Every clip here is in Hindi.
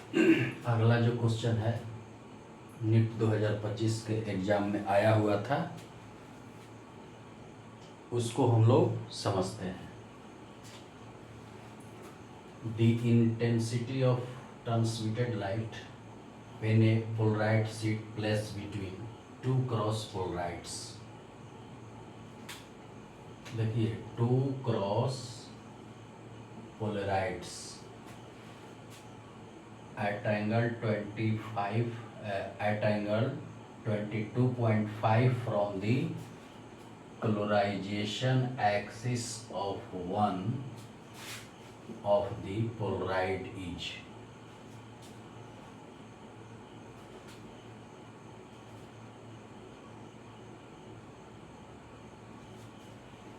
अगला जो क्वेश्चन है नीट 2025 के एग्जाम में आया हुआ था, उसको हम लोग समझते हैं। The intensity of transmitted light when a polaroid sheet place between two cross polaroids. देखिए, two cross polaroids at angle 25 at angle 22.5 from the polarization axis of one of the polaroid is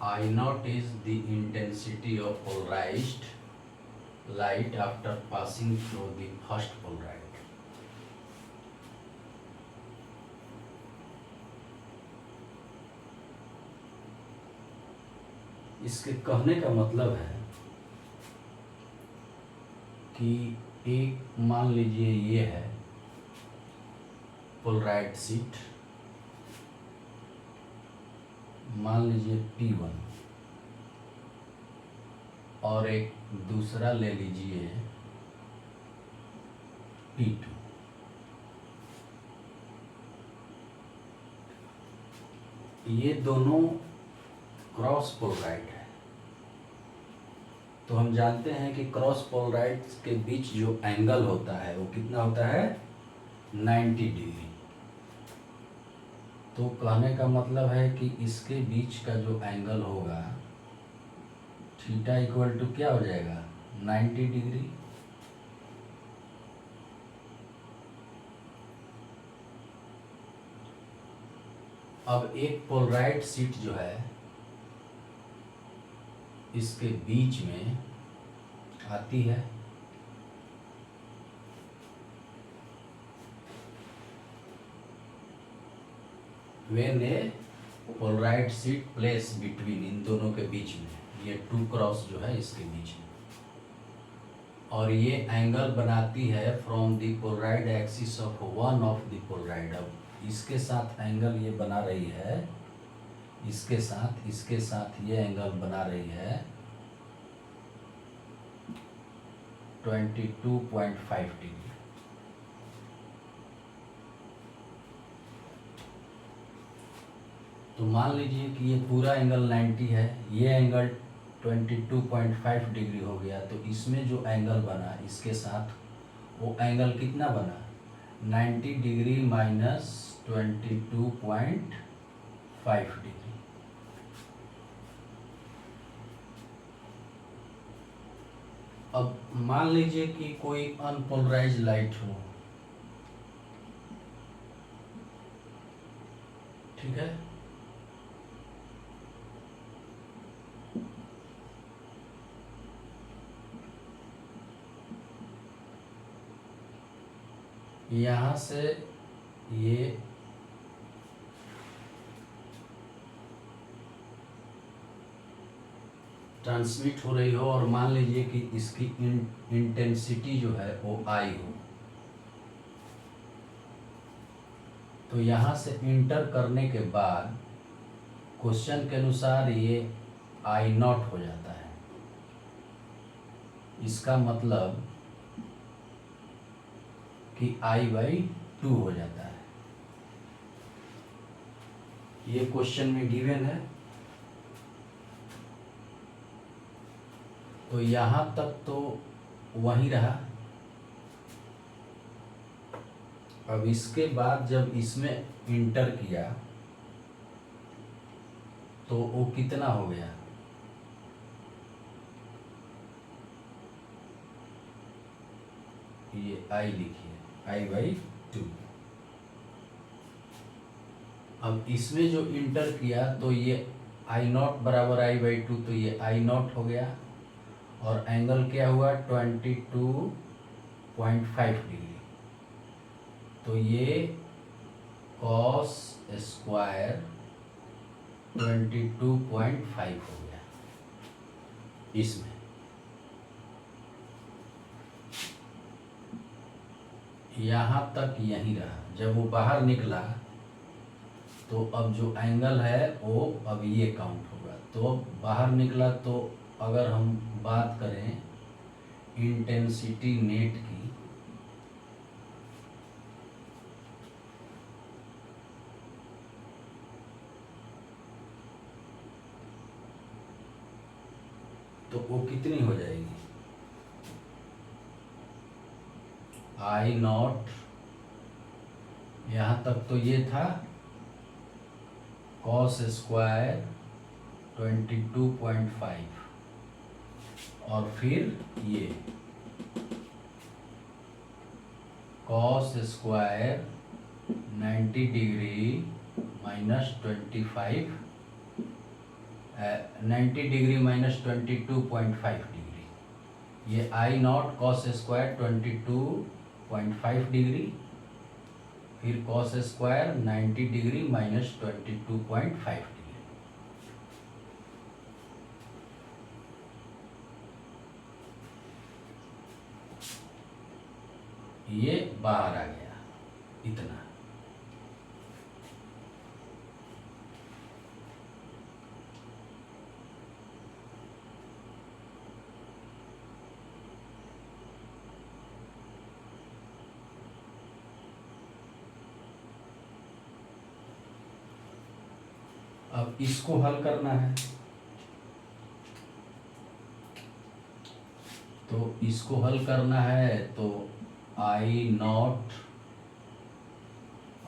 I naught is the intensity of polarized light after passing through the first polaroid. इसके कहने का मतलब है कि एक मान लीजिए ये है पोलराइड शीट, मान लीजिए P1, और एक दूसरा ले लीजिए P2। ये दोनों क्रॉस पोलराइड है, तो हम जानते हैं कि क्रॉस पोलराइड के बीच जो एंगल होता है वो कितना होता है, 90 डिग्री। तो कहने का मतलब है कि इसके बीच का जो एंगल होगा थीटा इक्वल टू क्या हो जाएगा, 90 डिग्री। अब एक पोलराइड शीट जो है इसके बीच में आती है, when a polaroid sheet place between, इन दोनों के बीच में, ये टू क्रॉस जो है इसके बीच में, और ये एंगल बनाती है from the Polaroid axis of one of the Polaroid. अब इसके साथ एंगल ये बना रही है, इसके साथ ये एंगल बना रही है 22.5 डिग्री। तो मान लीजिए कि ये पूरा एंगल 90 है, ये एंगल 22.5 डिग्री हो गया, तो इसमें जो एंगल बना इसके साथ वो एंगल कितना बना, 90 डिग्री माइनस 22.5 डिग्री। अब मान लीजिए कि कोई अनपोलराइज लाइट हो, ठीक है, यहाँ से ये ट्रांसमिट हो रही हो, और मान लीजिए कि इसकी इंटेंसिटी जो है वो आई हो, तो यहाँ से इंटर करने के बाद क्वेश्चन के अनुसार ये आई नॉट हो जाता है। इसका मतलब कि I/2 हो जाता है। ये क्वेश्चन में गिवन है, तो यहाँ तक तो वहीं रहा। अब इसके बाद जब इसमें इंटर किया तो वो कितना हो गया, ये I लिखिए, I/2। अब इसमें जो इंटर किया तो ये I0 बराबर I/2, तो ये I0 हो गया, और एंगल क्या हुआ 22.5 डिग्री, तो ये cos स्क्वायर 22.5 हो गया इसमें। यहाँ तक यहीं रहा। जब वो बाहर निकला तो अब जो एंगल है वो अब ये काउंट होगा। तो अब बाहर निकला तो अगर हम बात करें इंटेंसिटी नेट की, तो वो कितनी हो जाएगी? आई नॉट, यहाँ तक तो ये था कॉस स्क्वायर 22.5 और फिर ये cos square 90 degree minus 25, 90 degree minus 22.5 degree. ये आई नॉट कॉस स्क्वायर 22.5 डिग्री, फिर cos square 90 degree minus 22.5 degree. ये बाहर आ गया इतना। अब इसको हल करना है, तो इसको हल करना है तो आई नॉट,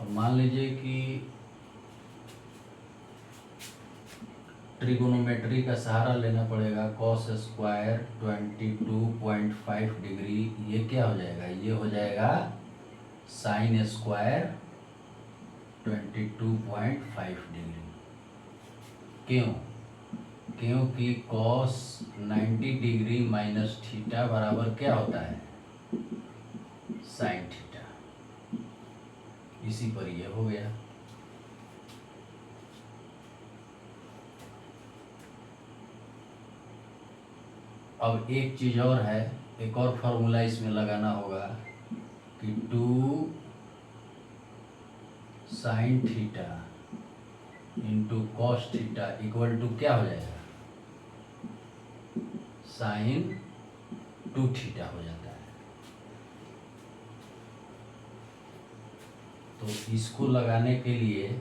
अब मान लीजिए कि ट्रिगोनोमेट्री का सहारा लेना पड़ेगा। कॉस स्क्वायर 22.5 डिग्री, ये क्या हो जाएगा? ये हो जाएगा साइन स्क्वायर 22.5 डिग्री। क्यों? क्योंकि कॉस 90 डिग्री माइनस थीटा बराबर क्या होता है? Sine theta. इसी पर ये हो गया। अब एक चीज और है, एक और फॉर्मूला इसमें लगाना होगा कि 2 sine theta into cos theta equal to क्या हो जाएगा? साइन 2 थीटा हो जाता है। तो इसको लगाने के लिए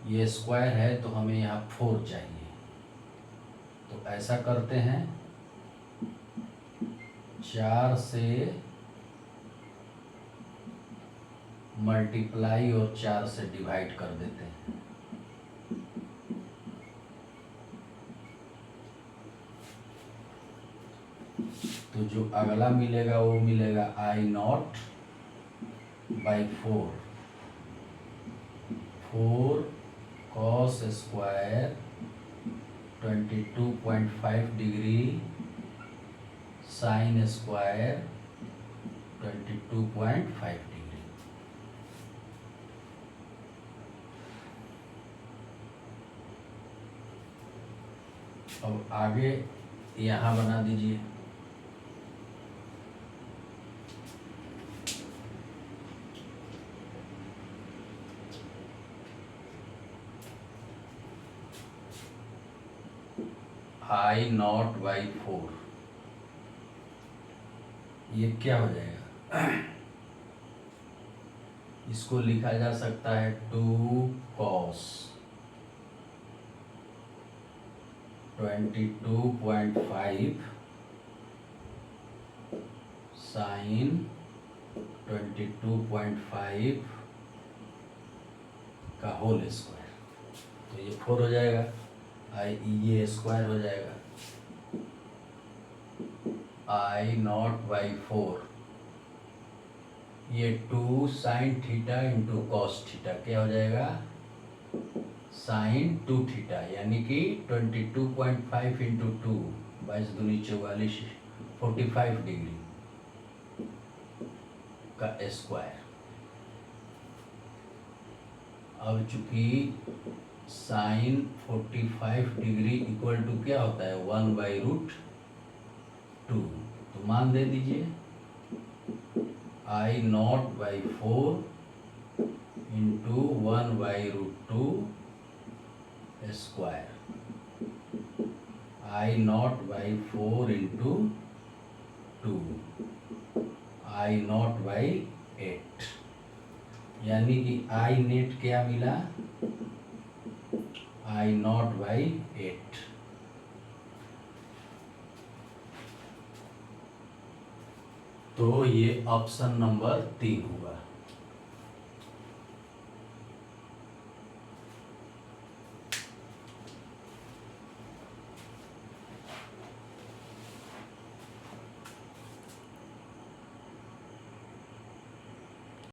ये स्क्वायर है तो हमें यहाँ 4 चाहिए। तो ऐसा करते हैं, 4 से मल्टीप्लाई और 4 से डिवाइड कर देते हैं। तो जो अगला मिलेगा वो मिलेगा I nought by 4 cos square 22.5 degree sine square 22.5 degree. अब आगे यहाँ बना दीजिए। आई नॉट बाई 4, ये क्या हो जाएगा? इसको लिखा जा सकता है 2 कॉस 22.5 साइन 22.5 का होल स्क्वायर। तो ये 4 हो जाएगा, ये स्क्वायर हो जाएगा। आई नॉट बाई 4, ये 2 sine theta into cos theta क्या हो जाएगा? साइन 2 थीटा, यानी कि 22.5 इंटू 2 22 दूनी 44 45 डिग्री का स्क्वायर। अब चूंकि साइन 45 डिग्री इक्वल टू क्या होता है? 1/√2। तो मान दे दीजिए I nought by 4 into 1/√2 square. I nought by 4 into 2, I nought by 8, यानी कि आई नेट क्या मिला, आई नॉट बाई 8। तो ये ऑप्शन नंबर 3 हुआ।